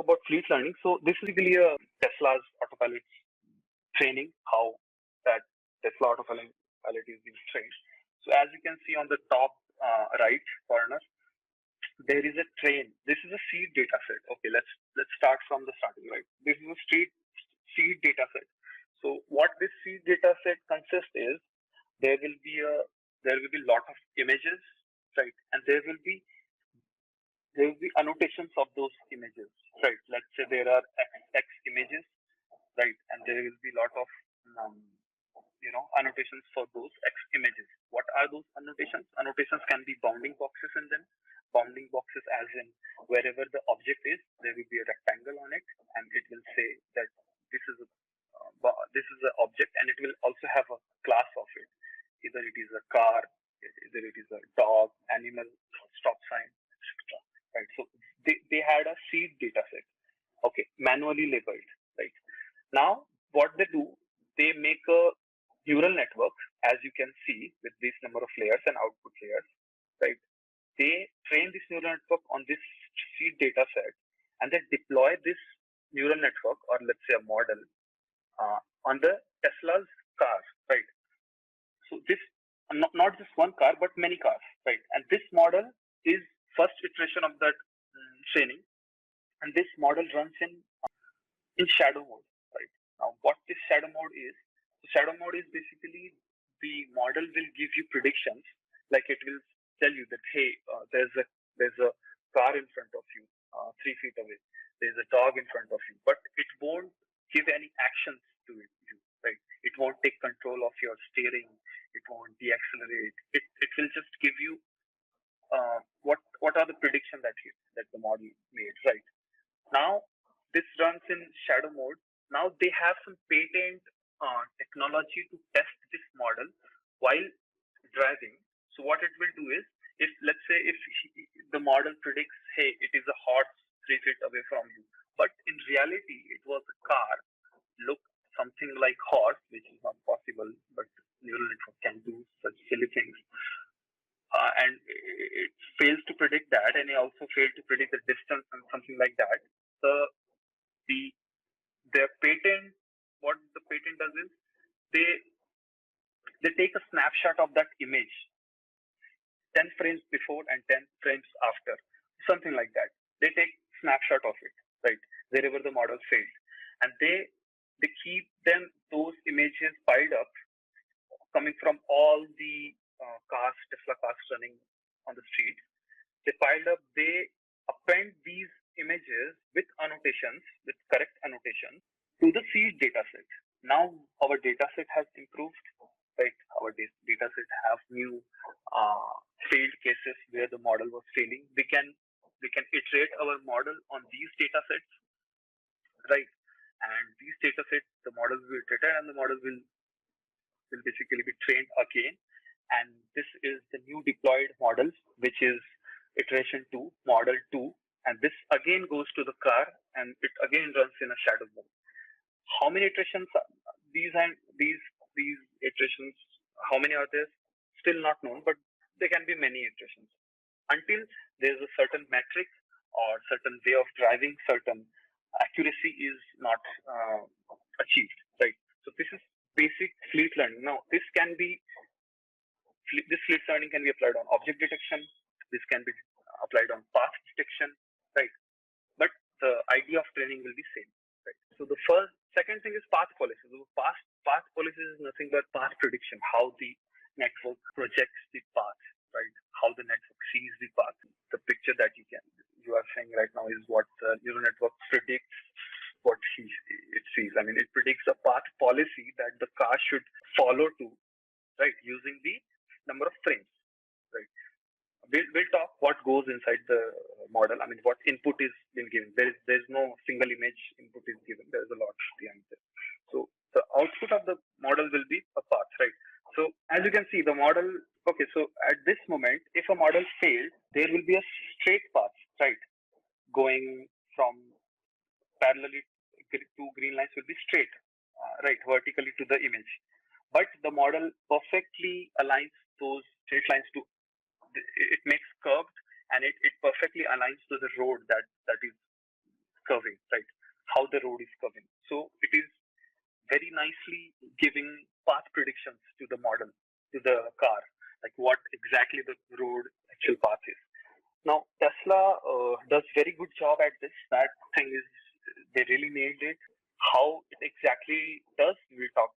about fleet learning. So this is really a Tesla's autopilot training, how that Tesla autopilot is being trained. So as you can see on the top right corner, there is a train. This is a seed data set. Okay, let's start from the starting, right? This is a seed data set. So what this seed data set consists is there will be a lot of images, right? And there will be annotations of those images, right? Let's say there are X images, right? And there will be a lot of annotations for those X images. What are those annotations? Annotations can be bounding boxes in them. Bounding boxes as in wherever the object is, there will be a rectangle on it, and it will say that this is an object, and it will also have a class of it. Either it is a car, either it is a dog, animal, stop sign, etc. Right. So they had a seed data set, okay, manually labeled. Right. Now what they do, they make a neural network, as you can see with this number of layers and output layers, right? They train this neural network on this seed data set, and they deploy this neural network, or let's say a model, on the Tesla's car, right? So this not just one car, but many cars, right? And this model is first iteration of that training, and this model runs in shadow mode, right? Now, what this shadow mode is? Shadow mode is basically the model will give you predictions, like it will tell you that, hey, there's a car in front of you, 3 feet away. There's a dog in front of you, but it won't give any actions to you, right? It won't take control of your steering. It won't deaccelerate. It will just give you what are the predictions that the model made, right? Now this runs in shadow mode. Now they have some patent technology to test this model while driving. So what it will do is, if let's say if the model predicts, hey, it is a horse 3 feet away from you, but in reality it was a car, looked something like horse, which is not possible, but neural network can do such silly things. And it fails to predict that, and it also failed to predict the distance and something like that. Their patent, what the patent does is, they take a snapshot of that image 10 frames before and 10 frames after, something like that. They take snapshot of it, right, wherever the model failed, and they keep those images piled up, coming from all the Tesla cars running on the street. They piled up. They append these images with annotations, with correct annotations, to the seed data set. Now our data set has improved, right? Our data set have new failed cases where the model was failing. We can iterate our model on these data sets, right? And these data sets, the model will be iterated, and the model will basically be trained again. And this is the new deployed models, which is iteration 2, model 2, and this again goes to the car, and it again runs in a shadow mode. How many iterations are these iterations? How many are there? Still not known, but there can be many iterations until there's a certain metric or certain way of driving, certain accuracy is not achieved, right? So this is basic fleet learning. Now this fleet learning can be applied on object detection. This can be applied on path detection, right? But the idea of training will be same, right? So the second thing is path policy. So path policy is nothing but path prediction, how the network projects the path, right? How the network sees the path. The picture that you are saying right now is what the neural network predicts what it sees. I mean, it predicts a path policy that the car should follow to, right, using the number of frames, right? We'll talk what goes inside the model. I mean, what input is been given. There's no single image input is given. There's a lot behind it. So the output of the model will be a path, right? So as you can see, the model. Okay, so at this moment, if a model failed, there will be a straight path, right, going from parallelly. 2 green lines will be straight, right, vertically to the image. But the model perfectly aligns those straight lines to, it makes curved, and it perfectly aligns to the road that is curving, right? How the road is curving. So it is very nicely giving path predictions to the model, to the car, like what exactly the road actual path is. Now Tesla does very good job at this. That thing is, they really nailed it. How it exactly does, we'll talk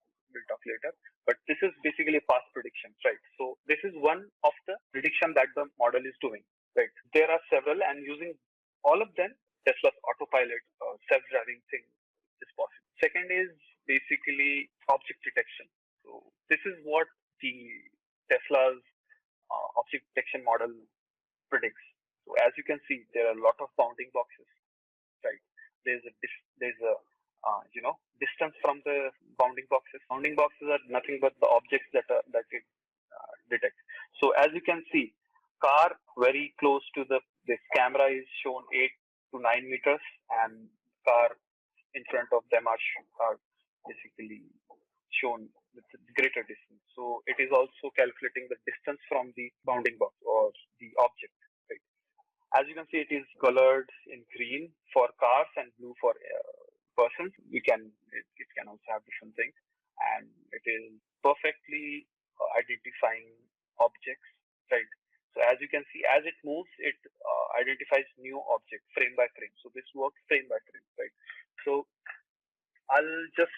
later. But this is basically a path prediction, right? So this is one of the prediction that the model is doing, right? There are several, and using all of them, Tesla's autopilot self-driving thing is possible. Second is basically object detection. So this is what the Tesla's object detection model predicts. So as you can see, there are a lot of bounding boxes, right? There's a distance from the bounding boxes. Bounding boxes are nothing but the objects that it detects. So as you can see, car very close to this camera is shown 8 to 9 meters, and car in front of them are basically shown with greater distance. So it is also calculating the distance from the bounding box or the object. Right? As you can see, it is colored in green for cars and blue for persons. It can also have different things, and it is perfectly identifying objects. Right. So as you can see, as it moves, it identifies new objects frame by frame. So this works frame by frame, right? So I'll just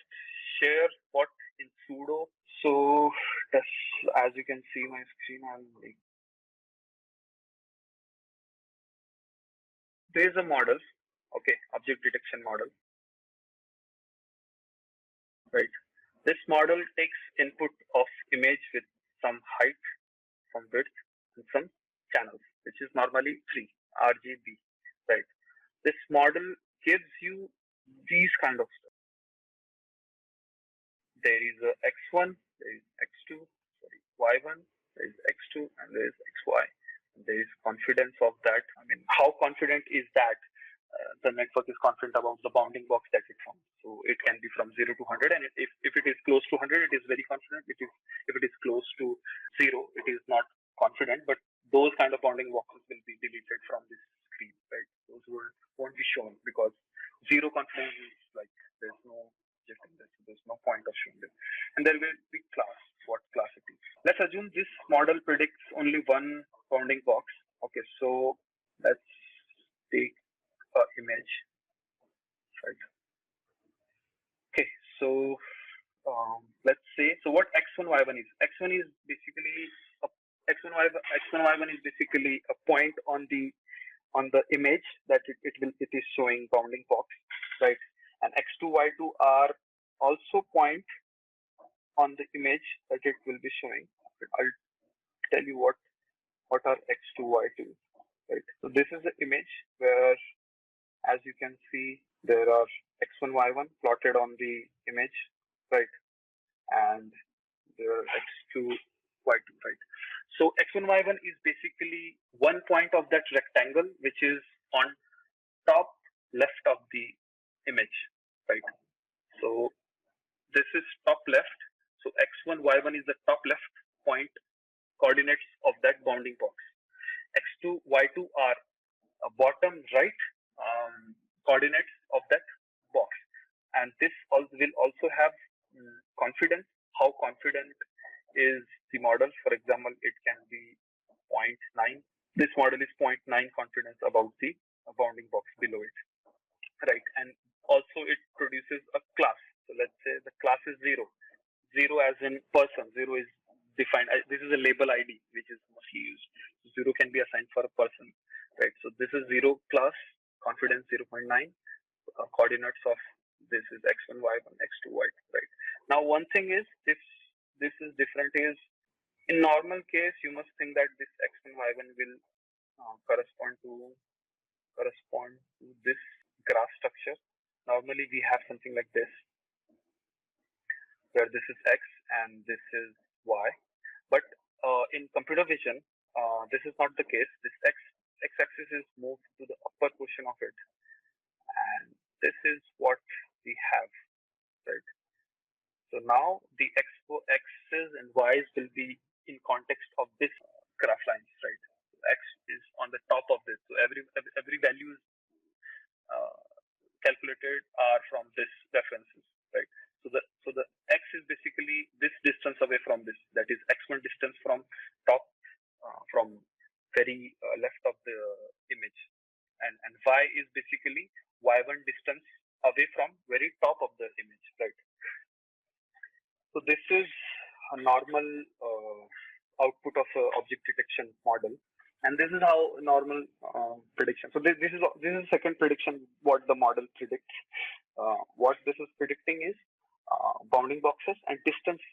share what in pseudo. So as you can see my screen, there is a model, okay, object detection model, right? This model takes input of image with some height, some width, and some channels, which is normally 3 RGB, right? This model gives you these kind of stuff. There is a X1, there is X2, sorry, Y1, there is X2, and there is XY. There is confidence of that. I mean, how confident is that the network is confident about the bounding box that it found? So it can be from 0 to 100, and if it is close to 100, it is very confident. If it is close to 0, it is not confident. But those kind of bounding boxes will be deleted from this screen, right? Those won't be shown because 0 confidence is like there's no object in this, so there's no point of showing it. And there will be class, what class it is. Let's assume this model predicts only one bounding box. Okay, so let's take an image, right? Okay, so let's say, so what X1 Y1 is? X1 is basically X1 Y1 is basically a point on the image that it is showing bounding box, right? And X2 Y2 are also point on the image that it will be showing. I'll tell you what are X2 Y2, right? So this is the image where, as you can see, there are X1 Y1 plotted on the image, right? And there are X2 Y2, right? So X1 Y1 is basically one point of that rectangle, which is on top left of the image, right? So this is top left. So X1 Y1 is the top left point coordinates of that bounding box. X2 Y2 are bottom right coordinates of that box, and this will also have confidence. How confident is the model? For example, it can be 0.9. This model is 0.9 confidence about the bounding box below it, right? And also it produces a class. So let's say the class is 0. 0 as in person. 0 is defined. This is a label ID which is mostly used. 0 can be assigned for a person, right? So this is 0 class, confidence 0.9, coordinates of this is X1 Y1, X2 Y2, right? Now one thing is, this is different is, in normal case you must think that this X1 Y1 will correspond to this graph structure. Normally we have something like this, where this is X and this is Y. But in computer vision, this is not the case. This x-axis is moved to the upper portion of it, and this is what we have, right? So now the x's and y's will be in context of this graph lines, right? So x is on the top of this. So every value is calculated are from this references, right? So the x is basically this distance away from this, that is x1 distance from top, from very left of the image, and y is basically y1 distance away from very top of the image, right? So this is a normal output of a object detection model, and this is how normal prediction. So this is second prediction what the model predicts. What this is predicting is bounding boxes and distance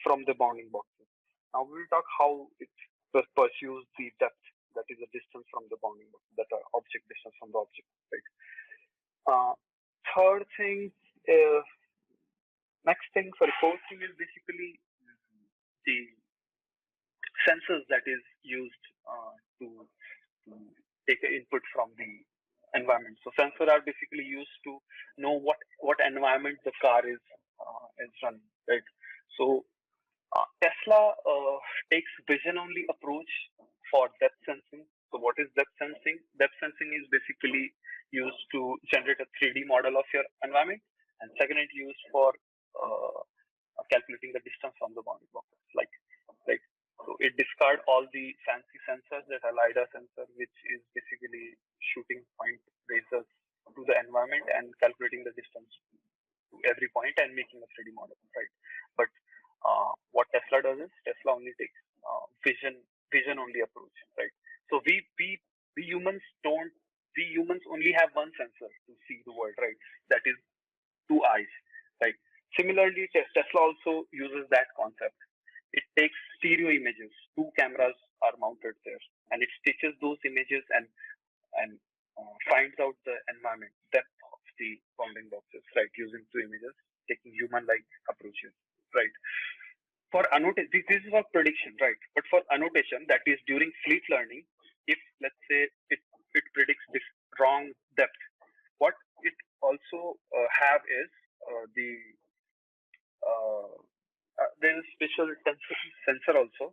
from the bounding boxes. Now we will talk how it pursues the depth, that is the distance from the bounding box, that object distance from the object, right? Third thing, fourth thing is basically the sensors that is used to take an input from the environment. So sensors are basically used to know what environment the car is running, right? So Tesla takes vision-only approach for depth sensing. So what is depth sensing? Depth sensing is basically used to generate a 3D model of your environment, and second, it used for calculating the distance from the bounding boxes. So it discards all the fancy sensors that are LiDAR sensor, which is basically shooting point lasers to the environment and calculating the distance to every point and making a 3D model, right? But what Tesla does is Tesla only takes vision only approach, right? So we humans only have one sensor to see the world, right? That is two eyes, right? Similarly, Tesla also uses that concept. It takes stereo images. Two cameras are mounted there, and it stitches those images and finds out the environment depth of the bounding boxes, right? Using two images, taking human-like approaches, right? For annotation, this is for prediction, right? But for annotation, that is during fleet learning, if let's say it predicts this wrong depth, what it also have is there is special sensor also,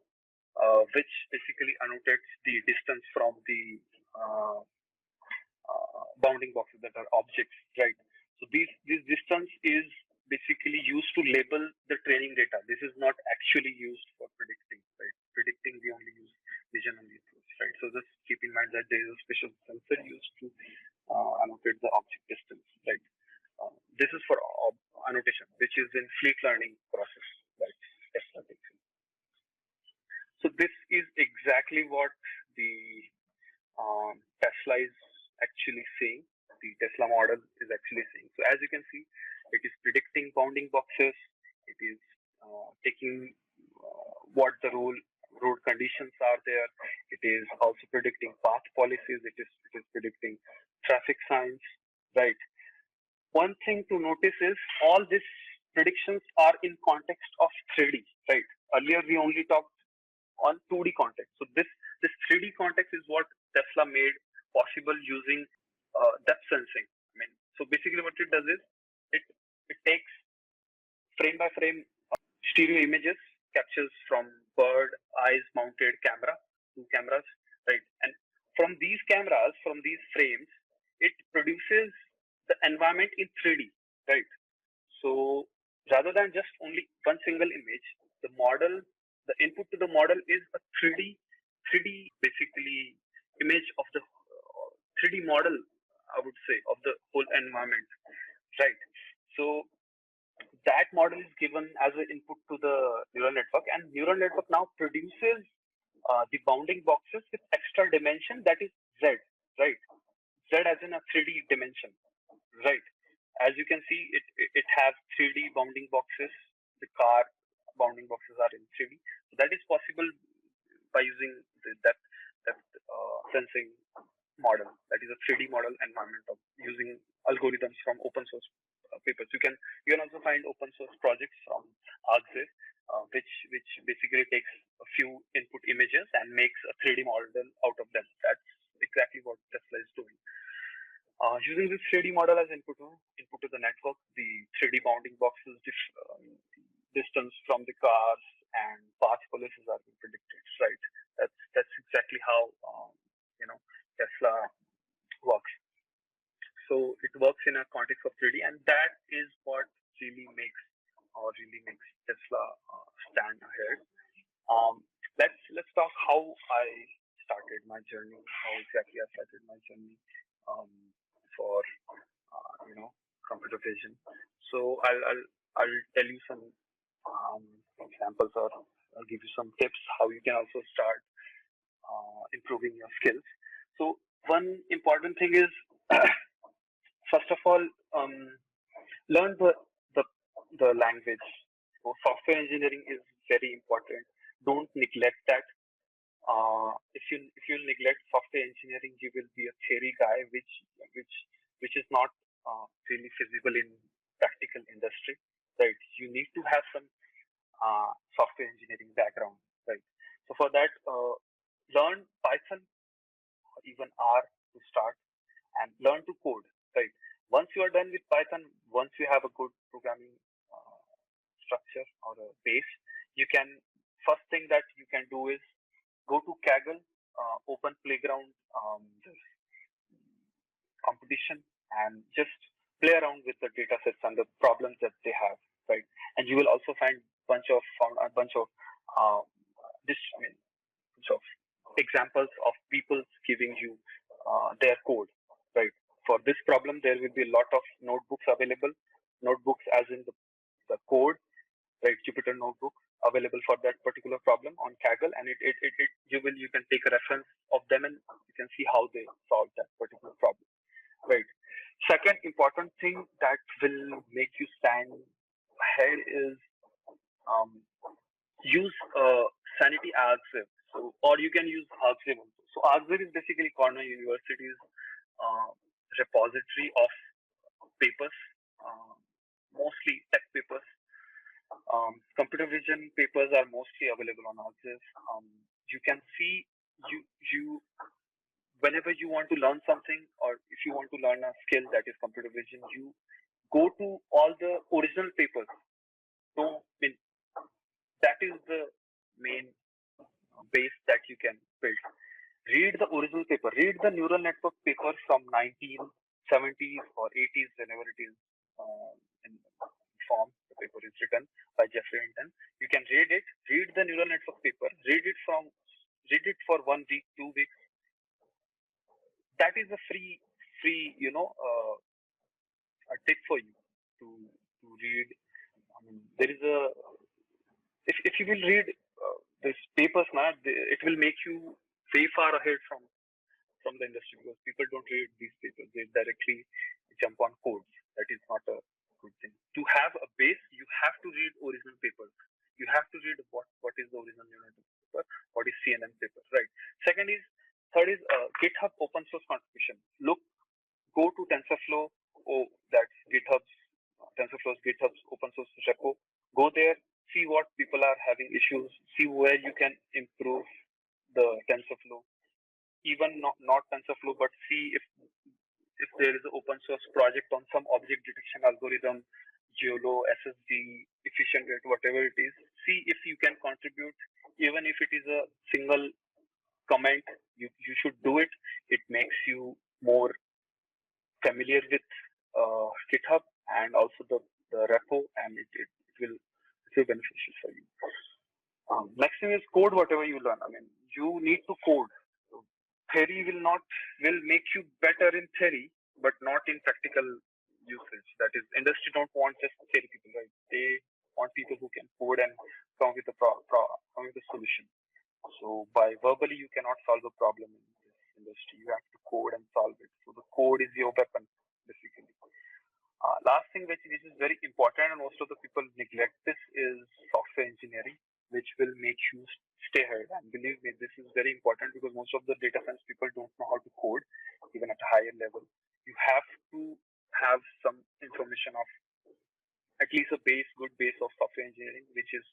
which basically annotates the distance from the bounding boxes that are objects, right? So this distance is basically used to label the training data. This is not actually used for predicting, right? Predicting, we only use vision only approach, right? So just keep in mind that there is a special sensor used to annotate the object distance, right? This is for annotation, which is in fleet learning process, right? Tesla takes in. So this is exactly what the Tesla is actually saying. The Tesla model is actually saying. So as you can see, it is predicting bounding boxes. It is taking what the road conditions are there. It is also predicting path policies. It is predicting traffic signs, right? One thing to notice is all these predictions are in context of 3D, right? Earlier we only talked on 2D context. So this 3D context is what Tesla made possible using depth sensing. I mean, so basically what it does is it takes frame by frame stereo images, captures from bird eyes mounted camera, two cameras, right? And from these cameras, from these frames, it produces the environment in 3D, right? So rather than just only one single image, the input to the model is a 3D basically image of the 3D model, I would say, of the whole environment, right? So that model is given as an input to the neural network, and neural network now produces the bounding boxes with extra dimension, that is Z, right? Z as in a 3D dimension, right? As you can see, it has 3D bounding boxes. The car bounding boxes are in 3D. So that is possible by using the depth sensing model. That is a 3D model environment of using algorithms from open source papers. You can also find open source projects from Argzip, which basically takes a few input images and makes a 3D model out of them. That's exactly what Tesla is doing. Using this 3D model as input to the network, the 3D bounding boxes, distance from the cars, and path policies are being predicted, right? That's exactly how Tesla works. So it works in a context of 3D, and that is what really makes Tesla stand ahead. Let's talk how I started my journey. How exactly I started my journey for computer vision. So I'll tell you some examples, or I'll give you some tips how you can also start improving your skills. So one important thing is first of all, learn the language. So software engineering is very important. Don't neglect that. If you neglect software engineering, you will be a theory guy, which is not really feasible in practical industry, right? You need to have some software engineering background, right? So for that, learn Python, even R to start, and learn to code, right? Once you are done with Python, once you have a good programming structure or a base, you can, first thing that you can do is go to Kaggle, open playground competition, and just play around with the data sets and the problems that they have, right? And you will also find a bunch of examples of people giving you their code, right? For this problem, there will be a lot of notebooks available. Notebooks as in the code, right? Jupyter notebook available for that particular problem on Kaggle, and you can take a reference of them and you can see how they solve that particular problem, right? Second important thing that will make you stand ahead is use Sanity Archive. So, or you can use Archive also. So Archive is basically Cornell University's repository of papers, mostly tech papers. Computer vision papers are mostly available on Archive. You can see you whenever you want to learn something, or if you want to learn a skill that is computer vision, you go to all the original papers. So that is the main base that you can build. Read the original paper. Read the neural network paper from 1970s or 80s, whenever it is in form. The paper is written by Jeffrey Hinton. You can read it. Read the neural network paper. Read it for 1 week, 2 weeks. That is a free a tip for you to read. I mean, there is a if you will read these papers now, it will make you way far ahead from the industry, because people don't read these papers. They directly jump on codes. That is not a good thing. To have a base, you have to read original papers. You have to read what is the original neural network paper, what is CNN paper, right? Third is GitHub open source contribution. Go to TensorFlow, that's GitHub's open source repo. Go there, see what people are having issues, see where you can improve the TensorFlow. Even not TensorFlow, but see if there is an open source project on some object detection algorithm, YOLO, SSD, efficient rate, whatever it is. See if you can contribute, even if it is a single comment. You should do it. It makes you more familiar with GitHub and also the repo, and it will be beneficial for you. Next thing is code whatever you learn. I mean, you need to code. Theory will make you better in theory, but not in practical usage. That is, industry don't want just theory people, right? They want people who can code and come with a solution. So by verbally, you cannot solve a problem in this industry. You have to code and solve it. So the code is your weapon, basically. Last thing which is very important, and most of the people neglect this, is software engineering, which will make you stay ahead. And believe me, this is very important, because most of the data science people don't know how to code, even at a higher level. You have to have some information of at least a good base of software engineering, which is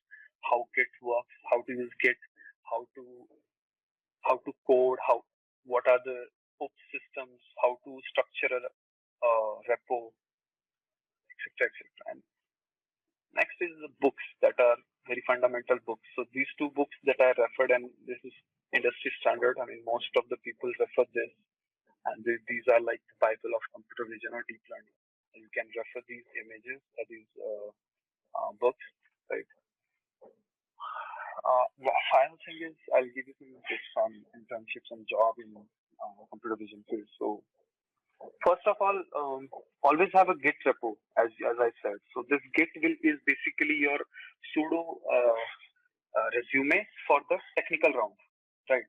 how Git works, how to use Git, how to code, what are the ops systems, how to structure a repo, etc., etc. And next is the books that are very fundamental books. So these two books that I referred, and this is industry standard. I mean, most of the people refer this, and these are like the Bible of computer vision or deep learning. You can refer these images, these books, right? Final thing is I'll give you some tips on internships and job in computer vision field. So first of all, always have a Git repo, as I said. So this Git is basically your pseudo resume for the technical round, right?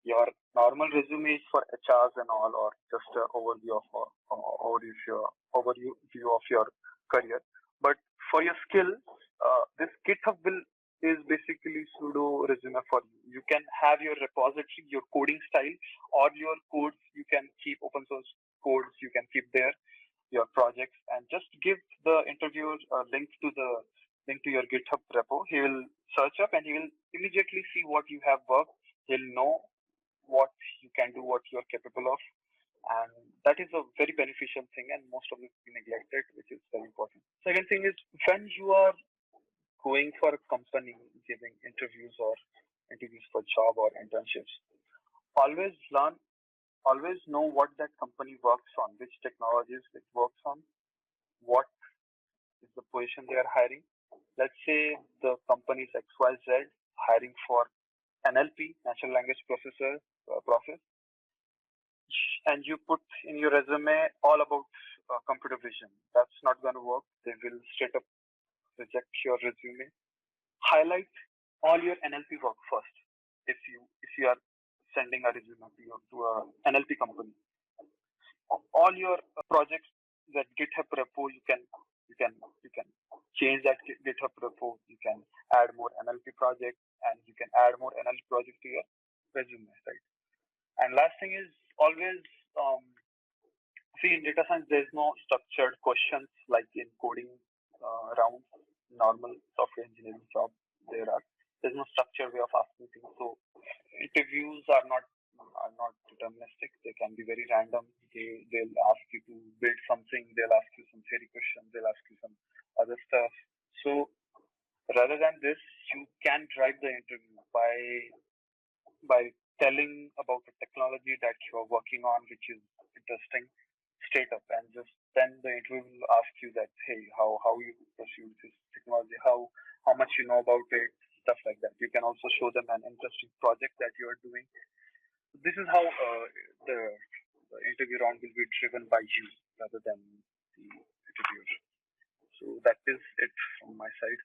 Your normal resume is for HRs and all, or just an overview of your career. But for your skill, this GitHub is basically pseudo resume for you. You can have your repository, your coding style, or your codes. You can keep open source codes. You can keep there your projects, and just give the interviewer a link to your GitHub repo. He will search up and he will immediately see what you have worked. He'll know what you can do, what you are capable of, and that is a very beneficial thing, and most of it is neglected, which is very important. Second thing is, when you are going for a company, giving interviews for job or internships, always know what that company works on, which technologies it works on, what is the position they are hiring. Let's say the company is XYZ hiring for NLP, natural language process, and you put in your resume all about computer vision. That's not going to work. They will straight up reject your resume. Highlight all your NLP work first. If you are sending a resume to a NLP company, all your projects, that GitHub repo, you can change that GitHub repo. You can add more NLP projects, and you can add more NLP projects to your resume, right? And last thing is, always see, in data science there's no structured questions like in coding rounds, normal software engineering job. There's no structured way of asking things. So interviews are not deterministic. They can be very random. They'll ask you to build something. They'll ask you some theory questions. They'll ask you some other stuff. So rather than this, you can drive the interview by telling about the technology that you are working on, which is interesting, straight up, and just then the interview will ask you that, hey, how you pursue this technology, how much you know about it, stuff like that. You can also show them an interesting project that you are doing. This is how the interview round will be driven by you rather than the interviewer. So that is it from my side.